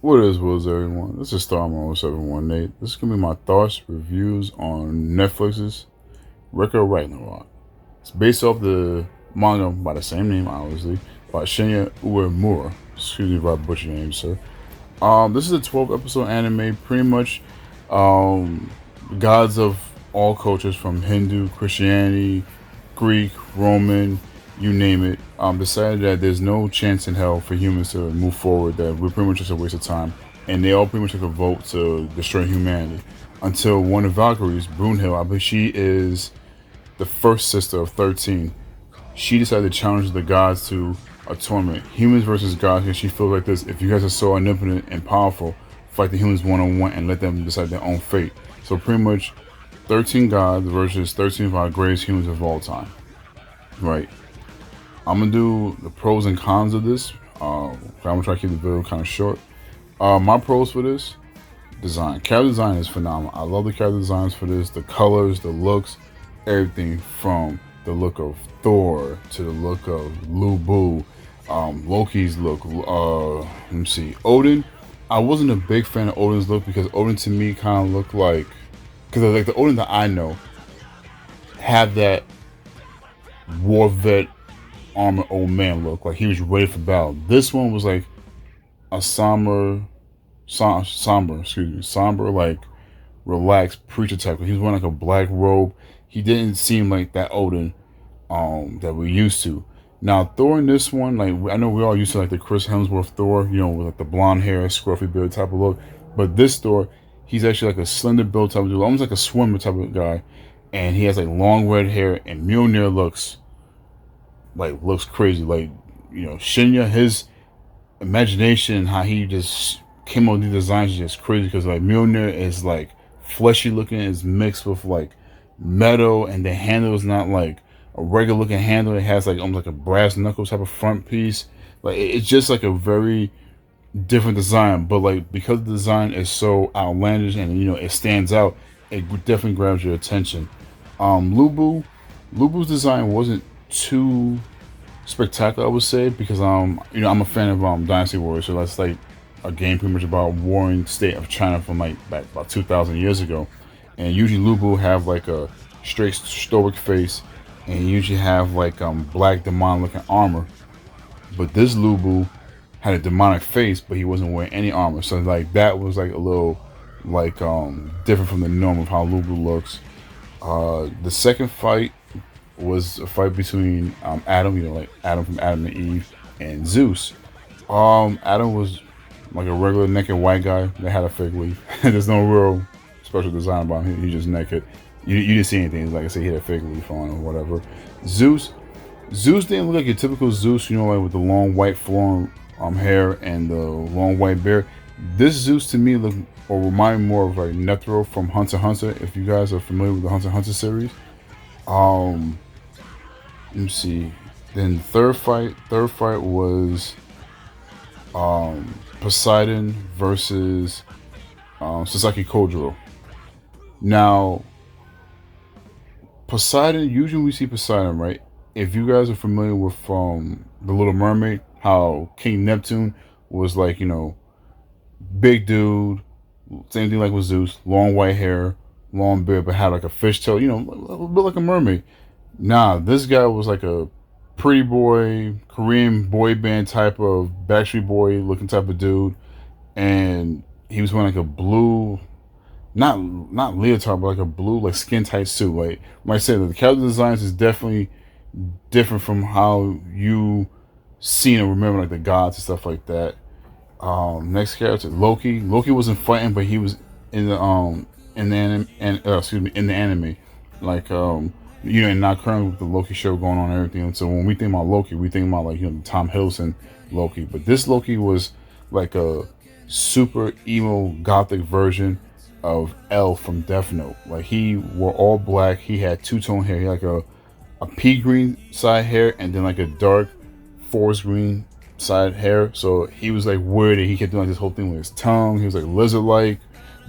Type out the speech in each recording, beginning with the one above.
What is everyone? This is Starmo 718. This is gonna be my thoughts, reviews on Netflix's Ragnarok. It's based off the manga by the same name, obviously, by Shinya Uemura. Excuse me if I butcher your name, sir. This is a 12 episode anime, pretty much gods of all cultures from Hindu, Christianity, Greek, Roman, you name it, decided that there's no chance in hell for humans to move forward, that we're pretty much just a waste of time. And they all pretty much took a vote to destroy humanity. Until one of Valkyries, Brunhild, I believe she is the first sister of 13, she decided to challenge the gods to a tournament. Humans versus gods, because she feels like this: if you guys are so omnipotent and powerful, fight the humans one on one and let them decide their own fate. So pretty much 13 gods versus 13 of our greatest humans of all time. Right. I'm gonna do the pros and cons of this. I'm gonna try to keep the video kind of short. My pros for this: design. Character design is phenomenal. I love the character designs for this. The colors, the looks, everything from the look of Thor to the look of Lubu, Loki's look. Let me see. Odin. I wasn't a big fan of Odin's look because Odin to me kind of looked because like the Odin that I know have that war vet armor old man look, like he was ready for battle. This one was like a somber, like relaxed preacher type. He was wearing like a black robe. He didn't seem like that Odin that we're used to. Now Thor in this one, like I know we're all used to like the Chris Hemsworth Thor, with like the blonde hair, scruffy beard type of look. But this Thor, he's actually like a slender build type of dude, almost like a swimmer type of guy, and he has like long red hair. And Mjolnir looks crazy. Like Shinya, his imagination, how he just came up with these designs is just crazy because like Mjolnir is like fleshy looking, is mixed with like metal, and the handle is not like a regular looking handle. It has like almost like a brass knuckles type of front piece. Like it's just like a very different design, but like because the design is so outlandish and it stands out, it definitely grabs your attention. Lubu's design wasn't too spectacular, I would say, because I'm a fan of Dynasty Warriors, so that's like a game pretty much about warring state of China from like back about 2,000 years ago. And usually Lubu have like a straight stoic face, and usually have like black demonic looking armor. But this Lubu had a demonic face, but he wasn't wearing any armor, so like that was like a little like different from the norm of how Lubu looks. The second fight was a fight between Adam, like Adam from Adam and Eve, and Zeus. Adam was like a regular naked white guy that had a fig leaf. There's no real special design about him. He just naked. You didn't see anything. Like I said, he had a fig leaf on or whatever. Zeus didn't look like your typical Zeus, like with the long white flowing hair and the long white beard. This Zeus to me looked or reminded me more of like Nethro from Hunter x Hunter. If you guys are familiar with the Hunter x Hunter series. Let me see. Then third fight was Poseidon versus Sasaki Kojiro. Now, Poseidon, usually we see Poseidon, right? If you guys are familiar with The Little Mermaid, how King Neptune was like, big dude, same thing like with Zeus, long white hair, long beard, but had like a fishtail, a bit like a mermaid. Nah, this guy was like a pretty boy, Korean boy band type of Backstreet Boy looking type of dude, and he was wearing like a blue, not leotard, but like a blue like skin tight suit. Like I said, the character designs is definitely different from how you seen and remember like the gods and stuff like that. Next character, Loki. Loki wasn't fighting, but he was in the in the anime, like and not currently with the Loki show going on and everything. And so when we think about Loki, we think about like the Tom Hiddleston Loki, but this Loki was like a super emo gothic version of L from Death Note. Like he wore all black. He had two-tone hair. He had like a pea green side hair and then like a dark forest green side hair. So he was like weird. He kept doing like this whole thing with his tongue. He was like lizard-like,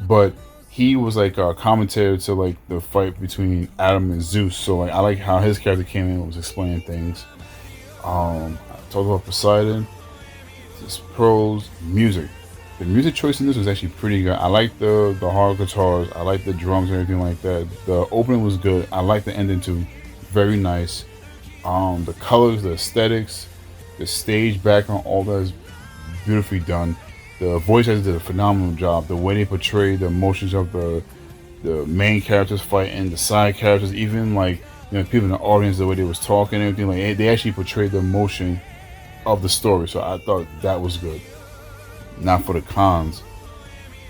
but he was like a commentator to like the fight between Adam and Zeus. So like I like how his character came in and was explaining things. I talked about Poseidon. Just pros, music. The music choice in this was actually pretty good. I like the hard guitars. I like the drums and everything like that. The opening was good. I like the ending too. Very nice. The colors, the aesthetics, the stage background, all that is beautifully done. The voice actors did a phenomenal job. The way they portray the emotions of the main characters fighting, the side characters, even like people in the audience, the way they was talking, and everything like they actually portrayed the emotion of the story. So I thought that was good. Now for the cons,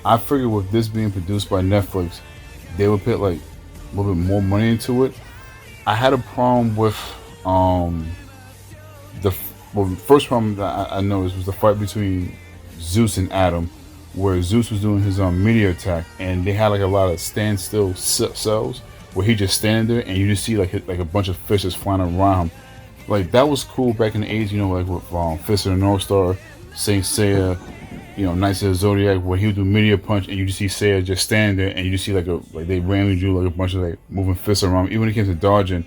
I figured with this being produced by Netflix, they would put like a little bit more money into it. I had a problem with um the first problem that I noticed was the fight between Zeus and Adam, where Zeus was doing his meteor attack, and they had like a lot of standstill cells where he just standing there, and you just see like a bunch of fishes flying around him. Like that was cool back in the '80s, like with Fist of the North Star, Saint Seiya, Knights of the Zodiac, where he would do meteor punch, and you just see Seiya just standing there, and you just see like they randomly drew like a bunch of like moving fists around. Even when it came to dodging,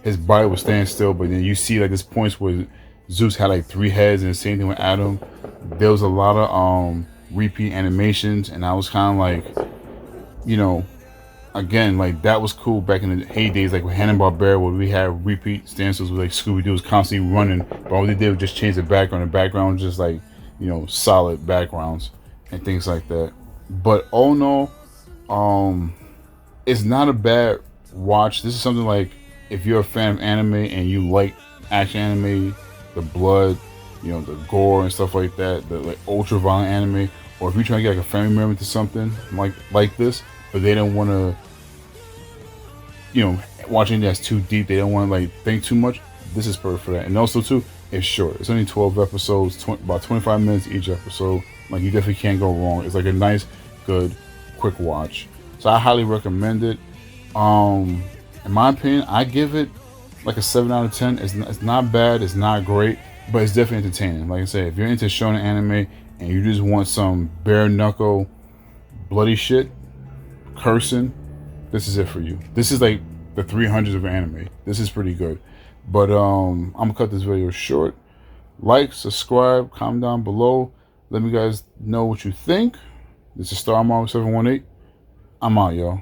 his body was standing still, but then you see like this points where Zeus had like 3 heads, and the same thing with Adam. There was a lot of repeat animations, and I was kind of like, again, like that was cool back in the heydays, like with Hanna-Barbera, where we had repeat stances with like Scooby-Doo was constantly running, but all they did was just change the background. The background was just like, solid backgrounds and things like that. But all in all, it's not a bad watch. This is something like if you're a fan of anime and you like action anime, the blood, the gore and stuff like that, the like ultra violent anime, or if you're trying to get like a family member to something like this, but they don't want to, watch anything that's too deep. They don't want to like think too much. This is perfect for that. And also too, it's short. It's only 12 episodes, about 25 minutes each episode. Like you definitely can't go wrong. It's like a nice, good, quick watch. So I highly recommend it. In my opinion, I give it like a 7 out of 10. It's not bad. It's not great, but it's definitely entertaining. Like I said, if you're into shonen anime and you just want some bare knuckle, bloody shit, cursing, this is it for you. This is like the 300s of anime. This is pretty good. But I'm gonna cut this video short. Like, subscribe, comment down below. Let me guys know what you think. This is Star Marvel 718. I'm out, y'all.